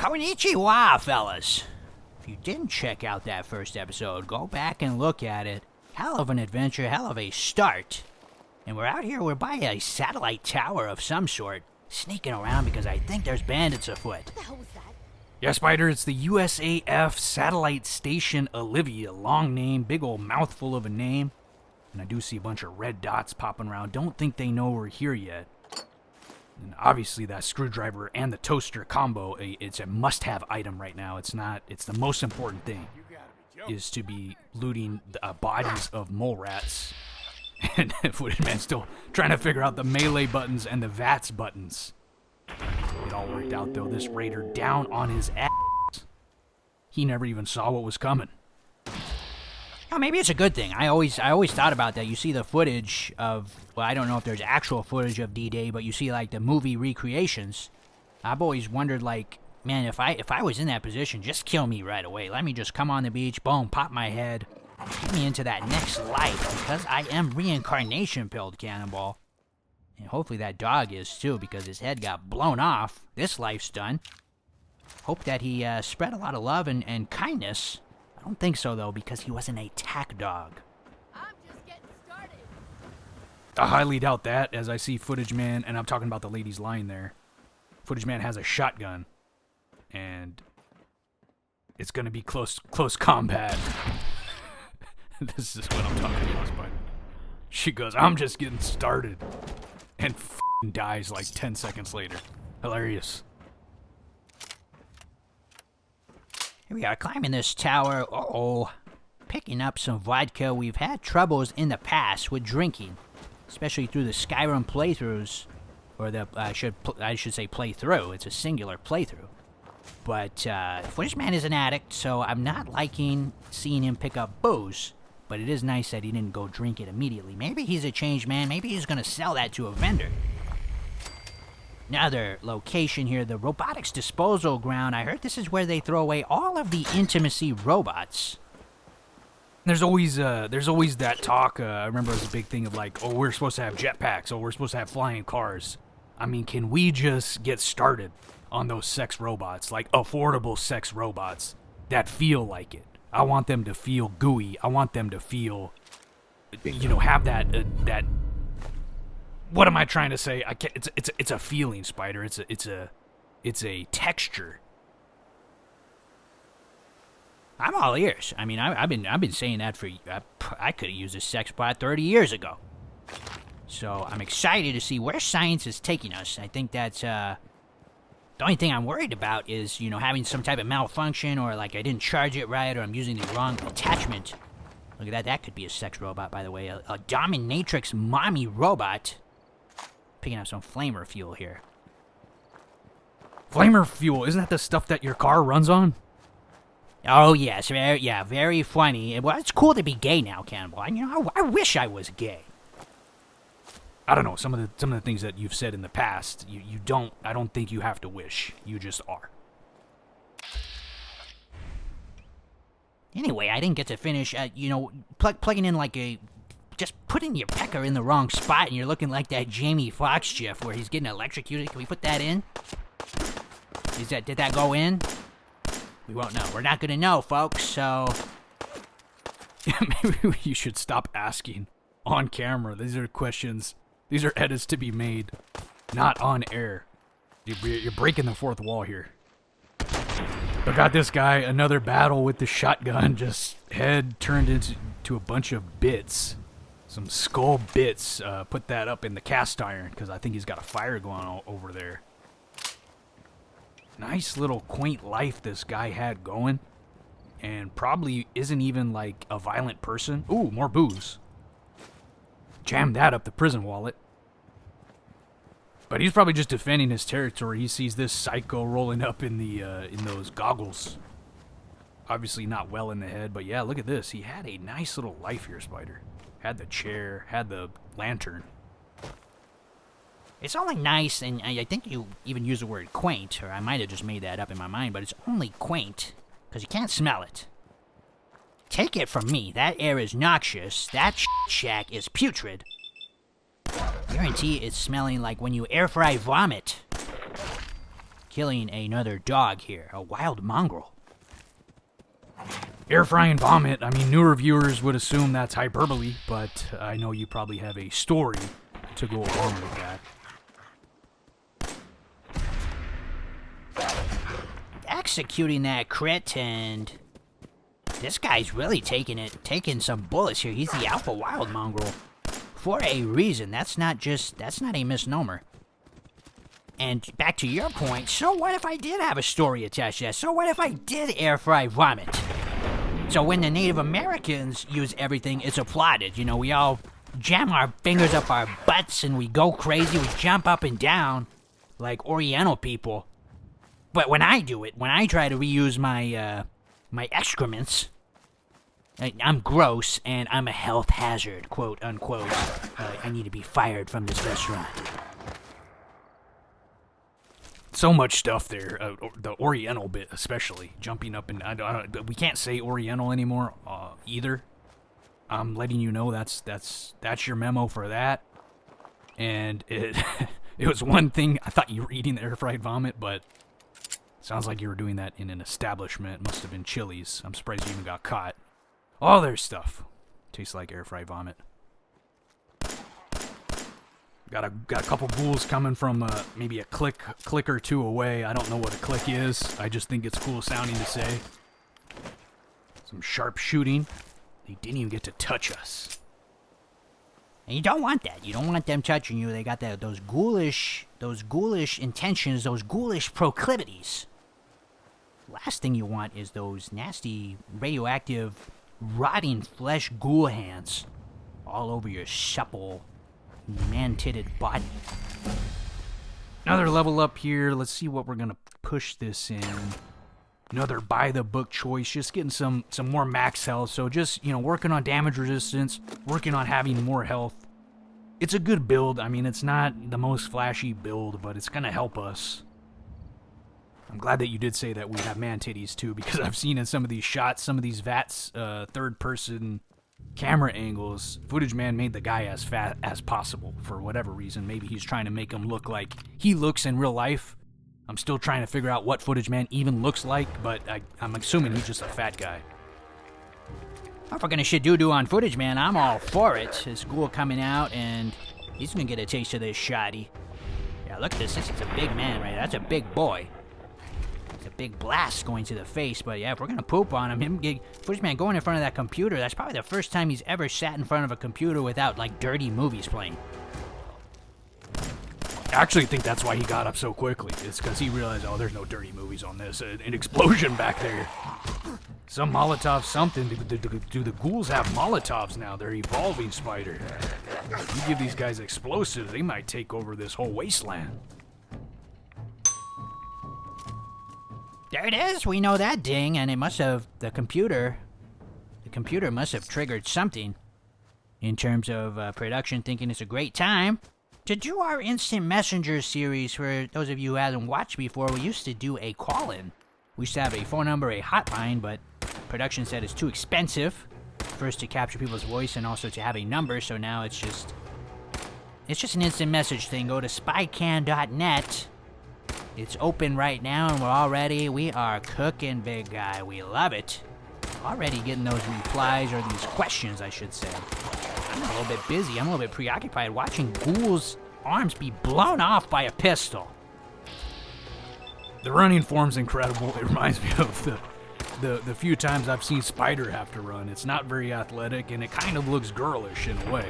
Konnichiwa, fellas. If you didn't check out that first episode, go back and look at it. Hell of an adventure, hell of a start. And we're out here, we're by a satellite tower of some sort, sneaking around because I think there's bandits afoot. What the hell was that? Yeah, Spyder, it's the USAF Satellite Station Olivia. Long name, big old mouthful of a name. And I do see a bunch of red dots popping around. Don't think they know we're here yet. And obviously that screwdriver and the toaster combo, it's a must-have item right now. It's the most important thing, is to be looting the bodies of mole rats. And Footage Man's still trying to figure out the melee buttons and the VATS buttons. It all worked out, though. This raider down on his ass. He never even saw what was coming. Oh, maybe it's a good thing. I always thought about that. You see the footage of, well, I don't know if there's actual footage of D-Day, but you see like the movie recreations. I've always wondered, like, man, if I was in that position, just kill me right away. Let me just come on the beach, boom, pop my head, get me into that next life, because I am reincarnation pilled, Cannonball. And hopefully that dog is too, because his head got blown off. This life's done. Hope that he spread a lot of love and kindness. I don't think so, though, because he was an attack dog. I'm just getting started. I highly doubt that, as I see Footage Man, and I'm talking about the ladies lying there. Footage Man has a shotgun, and it's going to be close combat. This is what I'm talking about, Spider. She goes, I'm just getting started. And f***ing dies like 10 seconds later. Hilarious. Here we are, climbing this tower. Uh-oh. Picking up some vodka. We've had troubles in the past with drinking, especially through the Skyrim playthroughs. Or the, I should say playthrough. It's a singular playthrough. But, Footage Man is an addict, so I'm not liking seeing him pick up booze. But it is nice that he didn't go drink it immediately. Maybe he's a changed man. Maybe he's going to sell that to a vendor. Another location here, the robotics disposal ground. I heard this is where they throw away all of the intimacy robots. There's always that talk. I remember it was a big thing of like, oh, we're supposed to have jetpacks. Oh, we're supposed to have flying cars. I mean, can we just get started on those sex robots? Like affordable sex robots that feel like it. I want them to feel gooey. I want them to feel, have that. What am I trying to say? I can't. It's a feeling, Spider. It's a texture. I'm all ears. I mean, I've been saying that for. I could have used a sex bot 30 years ago. So I'm excited to see where science is taking us. I think that's the only thing I'm worried about is, having some type of malfunction, or like I didn't charge it right, or I'm using the wrong attachment. Look at that. That could be a sex robot, by the way. A Dominatrix mommy robot. Picking up some flamer fuel here. Flamer fuel? Isn't that the stuff that your car runs on? Oh, yes. Very funny. Well, it's cool to be gay now, Cannonball. I wish I was gay. I don't know, some of the things that you've said in the past, I don't think you have to wish. You just are. Anyway, I didn't get to finish, plugging in just putting your pecker in the wrong spot and you're looking like that Jamie Foxx gif where he's getting electrocuted. Can we put that in? Did that go in? We won't know. We're not gonna know, folks, so... Maybe you should stop asking on camera. These are questions... These are edits to be made, not on air. You're breaking the fourth wall here. But got this guy, another battle with the shotgun, just head turned into a bunch of bits. Some skull bits. Put that up in the cast iron, because I think he's got a fire going on over there. Nice little quaint life this guy had going. And probably isn't even like a violent person. Ooh, more booze. Jam that up the prison wallet. But he's probably just defending his territory. He sees this psycho rolling up in those goggles. Obviously not well in the head, but yeah, look at this. He had a nice little life here, Spider. Had the chair, had the lantern. It's only nice, and I think you even use the word quaint, or I might have just made that up in my mind, but it's only quaint because you can't smell it. Take it from me, that air is noxious, that shack is putrid. Guarantee it's smelling like when you air fry vomit. killing another dog here, a wild mongrel. Air frying vomit. I mean, newer viewers would assume that's hyperbole, but I know you probably have a story to go along with that. Executing that crit, and this guy's really taking some bullets here. He's the alpha wild mongrel for a reason. That's not a misnomer. And back to your point, so what if I did have a story attached to that? So what if I did air fry vomit? So when the Native Americans use everything, it's applauded. You know, we all jam our fingers up our butts and we go crazy. We jump up and down like Oriental people. But when I do it, when I try to reuse my my excrements, I'm gross and I'm a health hazard, quote unquote. I need to be fired from this restaurant. So much stuff there, the Oriental bit especially, jumping up and we can't say Oriental anymore either. I'm letting you know that's your memo for that. And it it was one thing. I thought you were eating the air fried vomit, but sounds like you were doing that in an establishment. Must have been Chili's. I'm surprised you even got caught. All their stuff tastes like air fried vomit. Got a couple ghouls coming from maybe a click or two away. I don't know what a click is. I just think it's cool sounding to say. Some sharp shooting. They didn't even get to touch us. And you don't want that. You don't want them touching you. They got those ghoulish intentions, those ghoulish proclivities. Last thing you want is those nasty, radioactive, rotting flesh ghoul hands all over your supple, man-titted body. Another level up here. Let's see what we're gonna push this in. Another by-the-book choice. Just getting some more max health. So just, you know, working on damage resistance, working on having more health. It's a good build. I mean, it's not the most flashy build, but it's gonna help us. I'm glad that you did say that we have man-titties too, because I've seen in some of these shots, some of these VATS third-person camera angles, Footage Man made the guy as fat as possible for whatever reason. Maybe he's trying to make him look like he looks in real life. I'm still trying to figure out what Footage Man even looks like, but I'm assuming he's just a fat guy. If we're gonna shit doo-doo on Footage Man, I'm all for it. This ghoul coming out, and he's gonna get a taste of this shoddy. Yeah, look at this. This is a big man right there. That's a big boy. It's a big blast going to the face, but yeah, if we're gonna poop on him, Footage Man going in front of that computer, that's probably the first time he's ever sat in front of a computer without, like, dirty movies playing. I actually think that's why he got up so quickly. It's because he realized, oh, there's no dirty movies on this. An explosion back there. Some Molotov something. Do the ghouls have Molotovs now? They're evolving, Spider. You give these guys explosives, they might take over this whole wasteland. There it is. We know that ding, and it must have the computer must have triggered something in terms of production thinking it's a great time to do our instant messenger series. For those of you who haven't watched before, we used to do a call-in. We used to have a phone number, a hotline, but production said it's too expensive first to capture people's voice and also to have a number, so now it's just an instant message thing. Go to spycan.net. It's open right now, and we are cooking, big guy. We love it. Already getting those replies, or these questions, I should say. I'm a little bit busy. I'm a little bit preoccupied watching ghouls' arms be blown off by a pistol. The running form's incredible. It reminds me of the few times I've seen Spider have to run. It's not very athletic, and it kind of looks girlish in a way.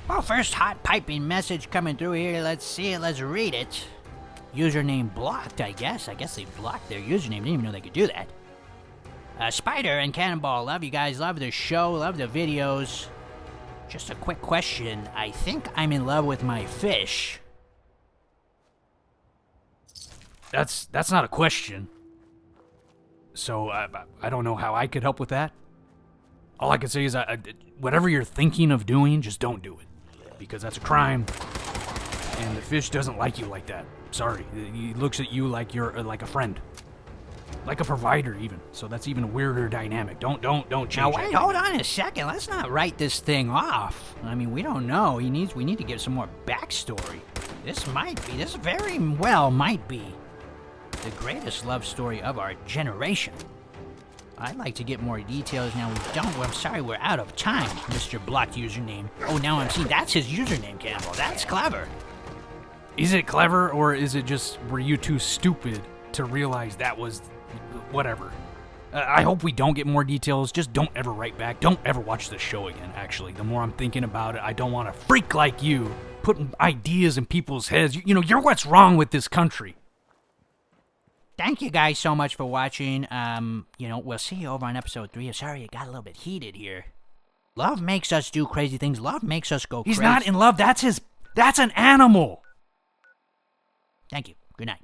Well, first hot piping message coming through here. Let's see it. Let's read it. Username blocked, I guess. I guess they blocked their username. Didn't even know they could do that. Spyder and Cannonball, love you guys. Love the show. Love the videos. Just a quick question. I think I'm in love with my fish. That's not a question. So I don't know how I could help with that. All I can say is whatever you're thinking of doing, just don't do it. Because that's a crime, and the fish doesn't like you like that. Sorry, he looks at you like you're like a friend, like a provider even. So that's even a weirder dynamic. Don't change. Now wait, hold on a second. Let's not write this thing off. I mean, we don't know. We need to give some more backstory. This very well might be the greatest love story of our generation. I'd like to get more details now. I'm sorry, we're out of time, Mr. Blocked Username. Oh, now I'm seeing that's his username, Cannonball. That's clever. Is it clever, or is it just were you too stupid to realize that was whatever? I hope we don't get more details. Just don't ever write back. Don't ever watch this show again, actually. The more I'm thinking about it, I don't want a freak like you putting ideas in people's heads. You know, you're what's wrong with this country. Thank you guys so much for watching. We'll see you over on episode 3. I'm sorry it got a little bit heated here. Love makes us do crazy things. Love makes us go crazy. He's not in love. That's an animal. Thank you. Good night.